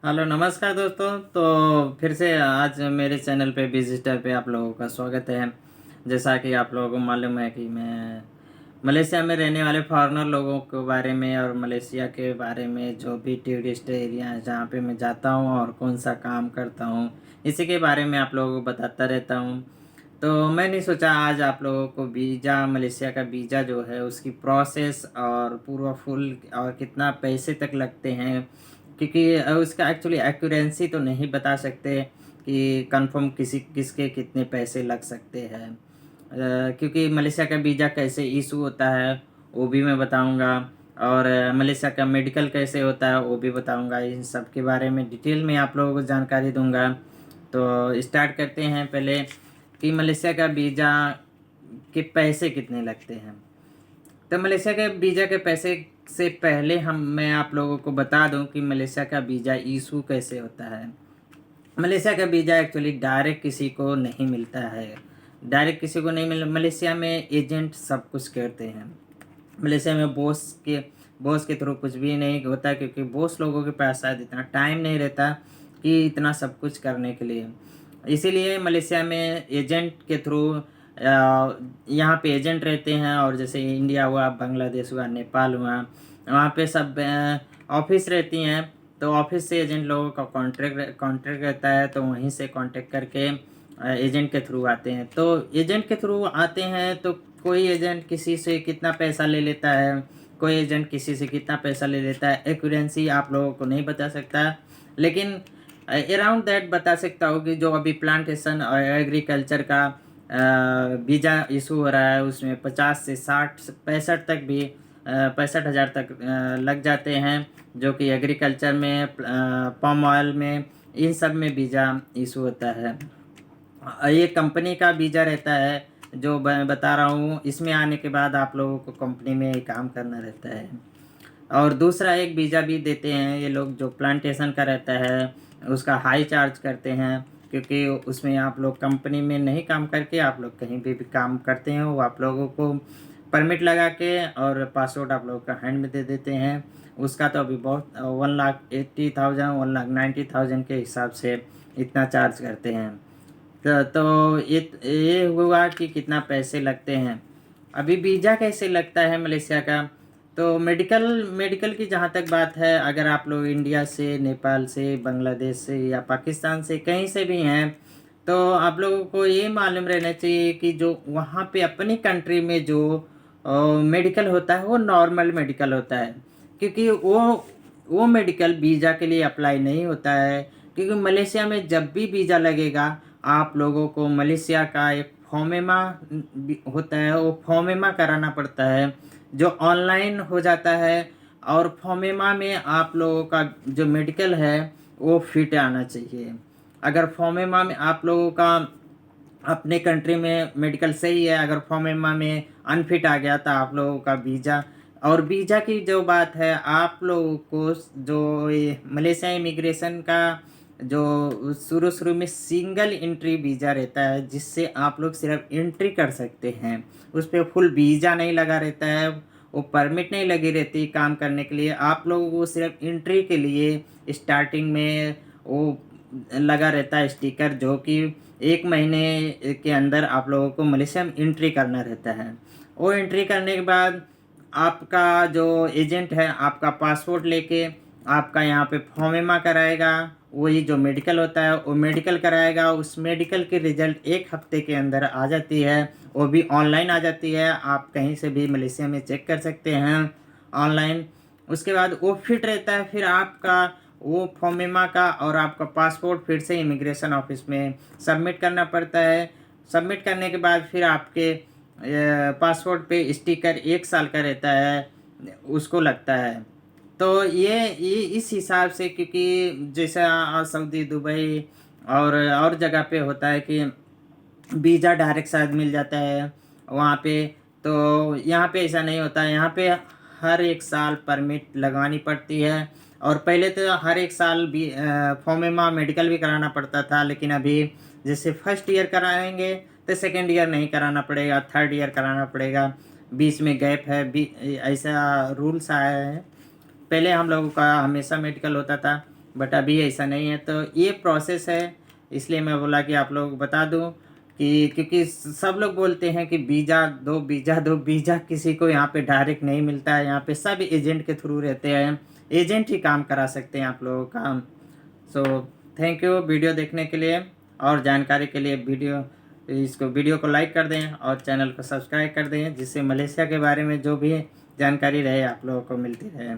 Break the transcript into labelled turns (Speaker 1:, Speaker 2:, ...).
Speaker 1: Hello नमस्कार दोस्तों। तो फिर से आज मेरे चैनल पे विजिटर पे आप लोगों का स्वागत है। जैसा कि आप लोगों को मालूम है कि मैं मलेशिया में रहने वाले फॉरेनर लोगों के बारे में और मलेशिया के बारे में जो भी टूरिस्ट एरिया है जहाँ पे मैं जाता हूँ और कौन सा काम करता हूँ, इसी के बारे में आप लोगों को बताता रहता हूँ। तो मैंने सोचा आज आप लोगों को वीज़ा, मलेशिया का वीज़ा जो है उसकी प्रोसेस और पूरा फुल और कितना पैसे तक लगते हैं, क्योंकि उसका एक्चुअली एक्यूरेंसी तो नहीं बता सकते कि कंफर्म किसके कितने पैसे लग सकते हैं। क्योंकि मलेशिया का वीज़ा कैसे इशू होता है वो भी मैं बताऊंगा, और मलेशिया का मेडिकल कैसे होता है वो भी बताऊंगा। इन सब के बारे में डिटेल में आप लोगों को जानकारी दूंगा। तो स्टार्ट करते हैं पहले कि मलेशिया का वीज़ा के पैसे कितने लगते हैं। तो मलेशिया के वीज़ा के पैसे से पहले मैं आप लोगों को बता दूं कि मलेशिया का वीज़ा इशू कैसे होता है। मलेशिया का वीज़ा एक्चुअली डायरेक्ट किसी को नहीं मिलता है। डायरेक्ट किसी को नहीं मिल मलेशिया में एजेंट सब कुछ करते हैं। मलेशिया में बॉस के थ्रू कुछ भी नहीं होता, क्योंकि बॉस लोगों के पास शायद इतना टाइम नहीं रहता कि इतना सब कुछ करने के लिए। इसीलिए मलेशिया में एजेंट के थ्रू यहाँ पे एजेंट रहते हैं। और जैसे इंडिया हुआ, बांग्लादेश हुआ, नेपाल हुआ, वहाँ पे सब ऑफिस रहती हैं। तो ऑफिस से एजेंट लोगों का कॉन्ट्रैक्ट रहता है, तो वहीं से कांटेक्ट करके एजेंट के थ्रू आते हैं। तो एजेंट के थ्रू आते हैं तो कोई एजेंट किसी से कितना पैसा ले लेता है, कोई एजेंट किसी से कितना पैसा ले लेता है, एक्यूरेंसी आप लोगों को नहीं बता सकता। लेकिन अराउंड दैट बता सकता हूँ कि जो अभी प्लांटेशन और एग्रीकल्चर का वीज़ा इशू हो रहा है उसमें 50 से 60 65 तक भी 65,000 तक लग जाते हैं, जो कि एग्रीकल्चर में, पाम ऑयल में, इन सब में वीज़ा इशू होता है। ये कंपनी का वीज़ा रहता है जो मैं बता रहा हूँ। इसमें आने के बाद आप लोगों को कंपनी में ही काम करना रहता है। और दूसरा एक वीज़ा भी देते हैं ये लोग जो प्लांटेशन का रहता है, उसका हाई चार्ज करते हैं, क्योंकि उसमें आप लोग कंपनी में नहीं काम करके आप लोग कहीं भी काम करते हैं, वो आप लोगों को परमिट लगा के और पासवर्ड आप लोगों का हैंड में दे देते हैं। उसका तो अभी बहुत 1,80,000 1,90,000 के हिसाब से इतना चार्ज करते हैं। तो ये हुआ कि कितना पैसे लगते हैं। अभी वीज़ा कैसे लगता है मलेशिया का। तो मेडिकल मेडिकल की जहाँ तक बात है, अगर आप लोग इंडिया से, नेपाल से, बांग्लादेश से या पाकिस्तान से कहीं से भी हैं, तो आप लोगों को ये मालूम रहना चाहिए कि जो वहाँ पे अपनी कंट्री में जो मेडिकल होता है वो नॉर्मल मेडिकल होता है, क्योंकि वो मेडिकल वीज़ा के लिए अप्लाई नहीं होता है। क्योंकि मलेशिया में जब भी वीज़ा लगेगा आप लोगों को मलेशिया का एक फोमेमा होता है, वो फोमेमा कराना पड़ता है, जो ऑनलाइन हो जाता है। और फोमेमा में आप लोगों का जो मेडिकल है वो फिट आना चाहिए। अगर फोमेमा में आप लोगों का अपने कंट्री में मेडिकल सही है, अगर फोमेमा में अनफिट आ गया तो आप लोगों का वीज़ा। और वीज़ा की जो बात है, आप लोगों को जो ये मलेशिया इमिग्रेशन का जो शुरू शुरू में सिंगल एंट्री वीज़ा रहता है, जिससे आप लोग सिर्फ एंट्री कर सकते हैं, उस पर फुल वीज़ा नहीं लगा रहता है, वो परमिट नहीं लगी रहती काम करने के लिए। आप लोगों को सिर्फ एंट्री के लिए स्टार्टिंग में वो लगा रहता है स्टिकर, जो कि 1 महीने के अंदर आप लोगों को मलेशिया में एंट्री करना रहता है। वो एंट्री करने के बाद आपका जो एजेंट है आपका पासपोर्ट लेके आपका यहाँ पे फोमेमा कराएगा, वही जो मेडिकल होता है वो मेडिकल कराएगा। उस मेडिकल की रिजल्ट 1 हफ्ते के अंदर आ जाती है, वो भी ऑनलाइन आ जाती है, आप कहीं से भी मलेशिया में चेक कर सकते हैं ऑनलाइन। उसके बाद वो फिट रहता है, फिर आपका वो फोमेमा का और आपका पासपोर्ट फिर से इमिग्रेशन ऑफिस में सबमिट करना पड़ता है। सबमिट करने के बाद फिर आपके पासपोर्ट पे स्टिकर 1 साल का रहता है, उसको लगता है। तो ये इस हिसाब से, क्योंकि जैसा सऊदी, दुबई और जगह पे होता है कि वीज़ा डायरेक्ट शायद मिल जाता है वहाँ पे, तो यहाँ पे ऐसा नहीं होता है। यहाँ पे हर 1 साल परमिट लगवानी पड़ती है। और पहले तो हर 1 साल भी फोमेमा मेडिकल भी कराना पड़ता था, लेकिन अभी जैसे फर्स्ट ईयर कराएंगे तो सेकेंड ईयर नहीं कराना पड़ेगा, थर्ड ईयर कराना पड़ेगा। बीच में गैप है, ऐसा रूल्स आया है। पहले हम लोगों का हमेशा मेडिकल होता था, बट अभी ऐसा नहीं है। तो ये प्रोसेस है, इसलिए मैं बोला कि आप लोग बता दूं कि क्योंकि सब लोग बोलते हैं कि वीज़ा दो, वीज़ा दो। वीज़ा किसी को यहाँ पे डायरेक्ट नहीं मिलता है, यहाँ पे सब एजेंट के थ्रू रहते हैं, एजेंट ही काम करा सकते हैं आप लोगों का। सो थैंक यू वीडियो देखने के लिए, और जानकारी के लिए वीडियो को लाइक कर दें और चैनल को सब्सक्राइब कर दें, जिससे मलेशिया के बारे में जो भी जानकारी रहे आप लोगों को मिलती रहे।